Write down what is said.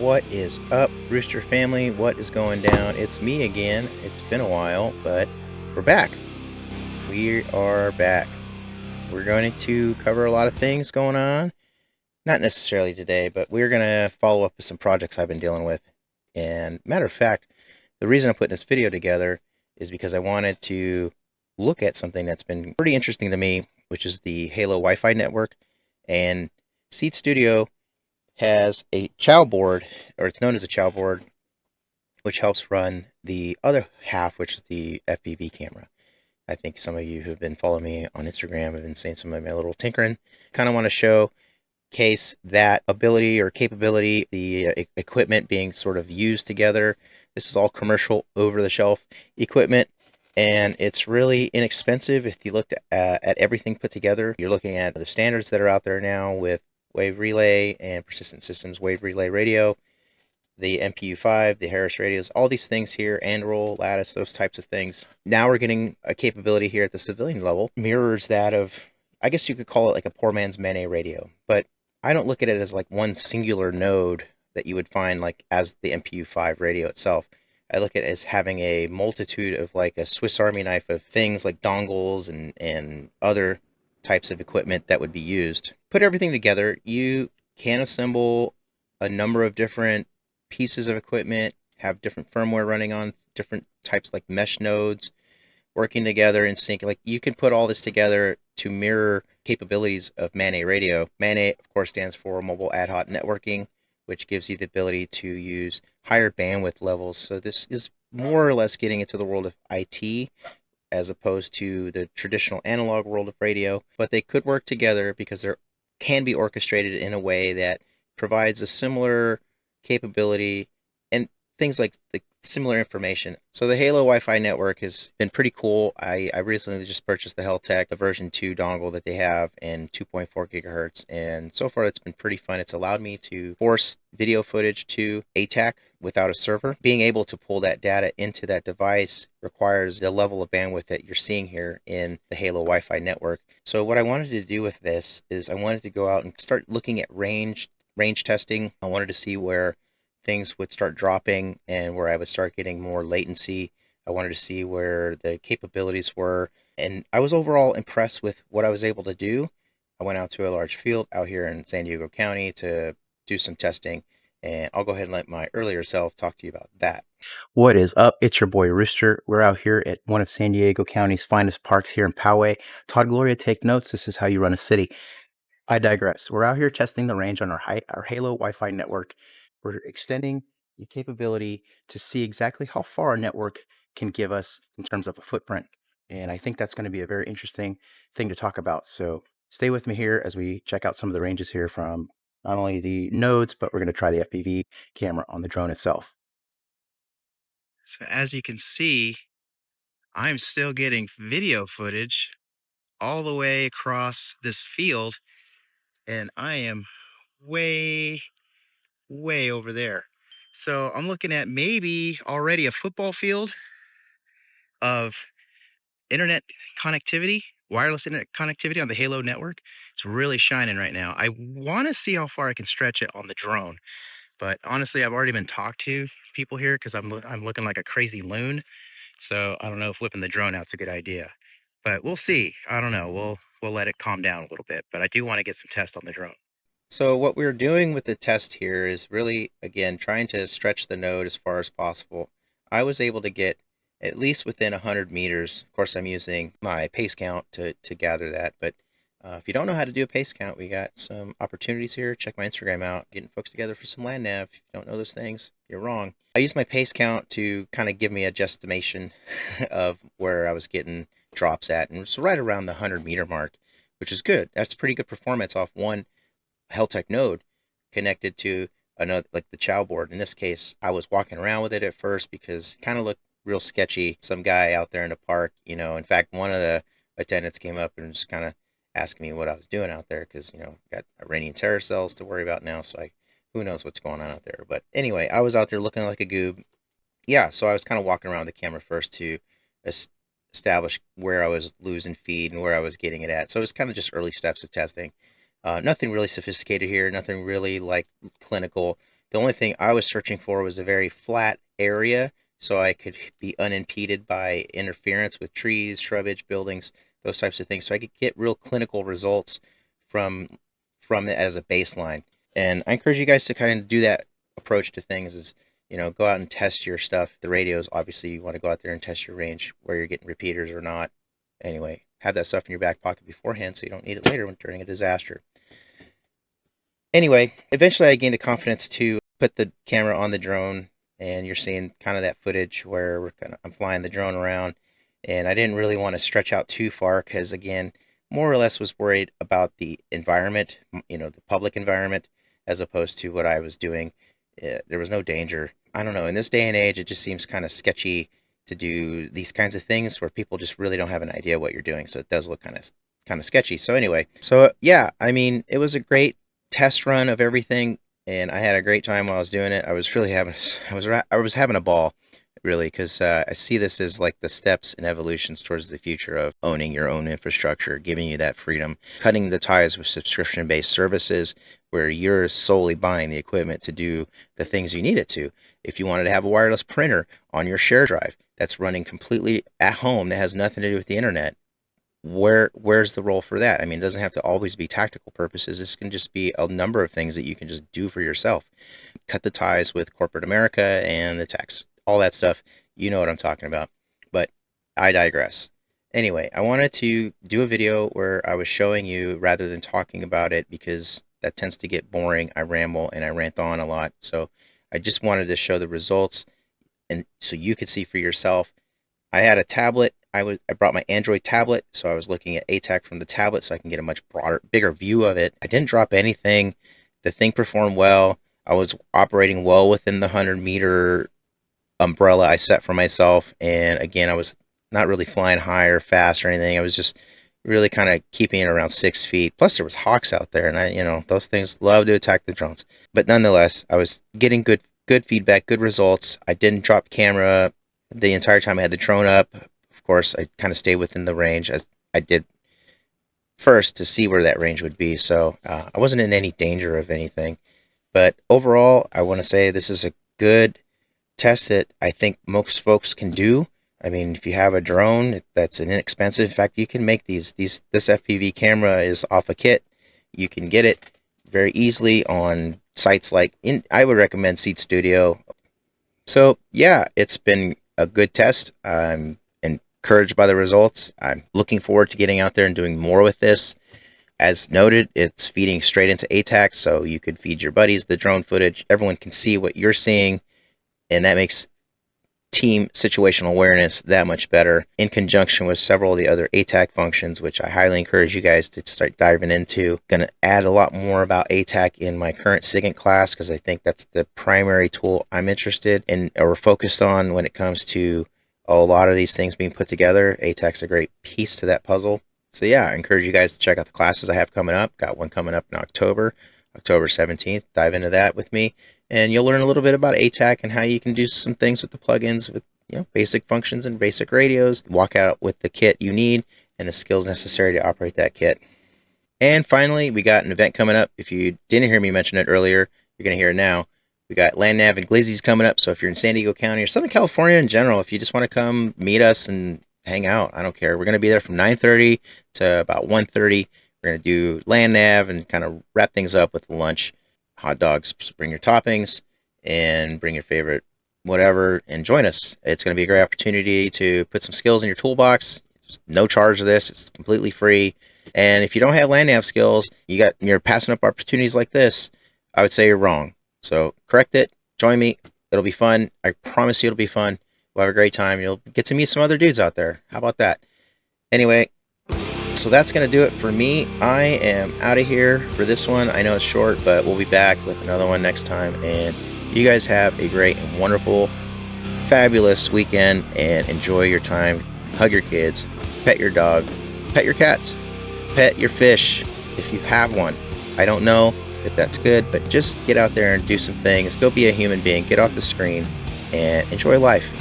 What is up, Rooster family? What is going down? It's me again. It's been a while, but we're back. We are back. We're going to cover a lot of things going on. Not necessarily today, but we're going to follow up with some projects I've been dealing with. And matter of fact, the reason I'm putting this video together is because I wanted to look at something that's been pretty interesting to me, which is the HaLow Wi-Fi network. And Seed Studio has a chow board, or it's known as a chow board, which helps run the other half, which is the FPV camera. I think some of you who've been following me on Instagram have been seeing some of my little tinkering. Kind of want to showcase that ability or capability, the equipment being sort of used together. This is all commercial over-the-shelf equipment, and it's really inexpensive if you look at everything put together. You're looking at the standards that are out there now with wave relay and persistent systems wave relay radio, the MPU5, the Harris radios, all these things here, Androll, Lattice, those types of things. Now we're getting a capability here at the civilian level, mirrors that of, I guess you could call it like a poor man's MANET radio, but I don't look at it as like one singular node that you would find like as the MPU5 radio itself. I look at it as having a multitude of like a Swiss Army knife of things like dongles and other types of equipment that would be used. Put everything together, you can assemble a number of different pieces of equipment, have different firmware running on different types like mesh nodes working together in sync. Like you can put all this together to mirror capabilities of MANET radio. MANET, of course, stands for Mobile Ad Hoc Networking, which gives you the ability to use higher bandwidth levels. So this is more or less getting into the world of IT as opposed to the traditional analog world of radio, but they could work together because they can be orchestrated in a way that provides a similar capability and things like the similar information. So the HaLow Wi-Fi network has been pretty cool. I recently just purchased the HaLoTech, the version 2 dongle that they have, and 2.4 gigahertz, and so far it's been pretty fun. It's allowed me to force video footage to ATAC without a server. Being able to pull that data into that device requires the level of bandwidth that you're seeing here in the HaLow Wi-Fi network. So what I wanted to do with this is I wanted to go out and start looking at range testing. I wanted to see where things would start dropping and where I would start getting more latency. I wanted to see where the capabilities were, and I was overall impressed with what I was able to do. I went out to a large field out here in San Diego County to do some testing, and I'll go ahead and let my earlier self talk to you about that. What is up? It's your boy Rooster. We're out here at one of San Diego County's finest parks here in Poway. Todd Gloria, take notes. This is how you run a city. I digress. We're out here testing the range on our HaLow Wi-Fi network. We're extending the capability to see exactly how far our network can give us in terms of a footprint. And I think that's going to be a very interesting thing to talk about. So stay with me here as we check out some of the ranges here from not only the nodes, but we're going to try the FPV camera on the drone itself. So as you can see, I'm still getting video footage all the way across this field, and I am way over there. So I'm looking at maybe already a football field of internet connectivity, wireless internet connectivity on the HaLow network. It's really shining right now. I want to see how far I can stretch it on the drone, but honestly, I've already been talked to people here because I'm looking like a crazy loon. So I don't know if whipping the drone out's a good idea, but we'll see. I don't know. We'll let it calm down a little bit, but I do want to get some tests on the drone. So what we're doing with the test here is really, again, trying to stretch the node as far as possible. I was able to get at least within 100 meters. Of course, I'm using my pace count to gather that, but if you don't know how to do a pace count, we got some opportunities here. Check my Instagram out, getting folks together for some land nav. If you don't know those things, you're wrong. I used my pace count to kind of give me a guesstimation of where I was getting drops at, and it's right around the 100-meter mark, which is good. That's pretty good performance off one HaLoTech node connected to another, like the chow board. In this case, I was walking around with it at first because it kind of looked real sketchy. Some guy out there in the park, in fact, one of the attendants came up and just kind of asking me what I was doing out there because, got Iranian terror cells to worry about now. So who knows what's going on out there. But anyway, I was out there looking like a goob. Yeah, so I was kind of walking around the camera first to establish where I was losing feed and where I was getting it at. So it was kind of just early steps of testing. Nothing really sophisticated here, nothing really like clinical, The only thing I was searching for was a very flat area so I could be unimpeded by interference with trees, shrubbage, buildings, those types of things. So I could get real clinical results from it as a baseline. And I encourage you guys to kind of do that approach to things is, go out and test your stuff. The radios, obviously, you want to go out there and test your range, where you're getting repeaters or not. Anyway, have that stuff in your back pocket beforehand so you don't need it later during a disaster. Anyway, eventually I gained the confidence to put the camera on the drone, and you're seeing kind of that footage where I'm flying the drone around, and I didn't really want to stretch out too far because, again, more or less was worried about the environment, the public environment, as opposed to what I was doing. There was no danger. I don't know. In this day and age, it just seems kind of sketchy to do these kinds of things where people just really don't have an idea what you're doing. So it does look kind of sketchy. So anyway, yeah, I mean, it was a great test run of everything, and I had a great time while I was doing it. I was really I was having a ball, really, because I see this as like the steps and evolutions towards the future of owning your own infrastructure, giving you that freedom, cutting the ties with subscription-based services where you're solely buying the equipment to do the things you need it to. If you wanted to have a wireless printer on your share drive that's running completely at home, that has nothing to do with the internet, where's the role for that? I mean, it doesn't have to always be tactical purposes. This can just be a number of things that you can just do for yourself. Cut the ties with corporate America and the tax, all that stuff. You know what I'm talking about. But I digress. Anyway, I wanted to do a video where I was showing you rather than talking about it, because that tends to get boring. I ramble and I rant on a lot. So I just wanted to show the results, and so you could see for yourself. I had a tablet. I brought my Android tablet, so I was looking at ATAC from the tablet so I can get a much bigger view of it. I didn't drop anything. The thing performed well. I was operating well within the 100-meter umbrella I set for myself. And again, I was not really flying high or fast or anything. I was just really kind of keeping it around 6 feet. Plus, there was hawks out there, and those things love to attack the drones. But nonetheless, I was getting good feedback, good results. I didn't drop camera the entire time I had the drone up. Of course, I kind of stayed within the range as I did first to see where that range would be. So I wasn't in any danger of anything. But overall, I want to say this is a good test that I think most folks can do. I mean, if you have a drone that's an inexpensive, in fact, you can make this FPV camera is off a kit. You can get it very easily on sites like I would recommend Seed Studio. So yeah, it's been a good test. I'm encouraged by the results. I'm looking forward to getting out there and doing more with this. As noted, it's feeding straight into ATAC, so you could feed your buddies the drone footage. Everyone can see what you're seeing, and that makes team situational awareness that much better, in conjunction with several of the other ATAC functions, which I highly encourage you guys to start diving into. Going to add a lot more about ATAC in my current SIGINT class, because I think that's the primary tool I'm interested in or focused on when it comes to a lot of these things being put together. ATAC's a great piece to that puzzle. So yeah, I encourage you guys to check out the classes I have coming up. Got one coming up in October 17th. Dive into that with me, and you'll learn a little bit about ATAC and how you can do some things with the plugins, with basic functions and basic radios. Walk out with the kit you need and the skills necessary to operate that kit. And finally, we got an event coming up. If you didn't hear me mention it earlier, you're going to hear it now. We got Land Nav and Glizzy's coming up. So if you're in San Diego County or Southern California in general, if you just want to come meet us and hang out, I don't care. We're going to be there from 9:30 to about 1:30. We're going to do Land Nav and kind of wrap things up with lunch, hot dogs. So bring your toppings and bring your favorite whatever and join us. It's going to be a great opportunity to put some skills in your toolbox. There's no charge to this. It's completely free. And if you don't have Land Nav skills, you're passing up opportunities like this, I would say you're wrong. So correct it. Join me. It'll be fun. I promise you it'll be fun. We'll have a great time. You'll get to meet some other dudes out there. How about that? Anyway, so that's going to do it for me. I am out of here for this one. I know it's short, but we'll be back with another one next time. And you guys have a great and wonderful, fabulous weekend, and enjoy your time. Hug your kids, pet your dog, pet your cats, pet your fish if you have one. I don't know if that's good, but just get out there and do some things. Go be a human being. Get off the screen and enjoy life.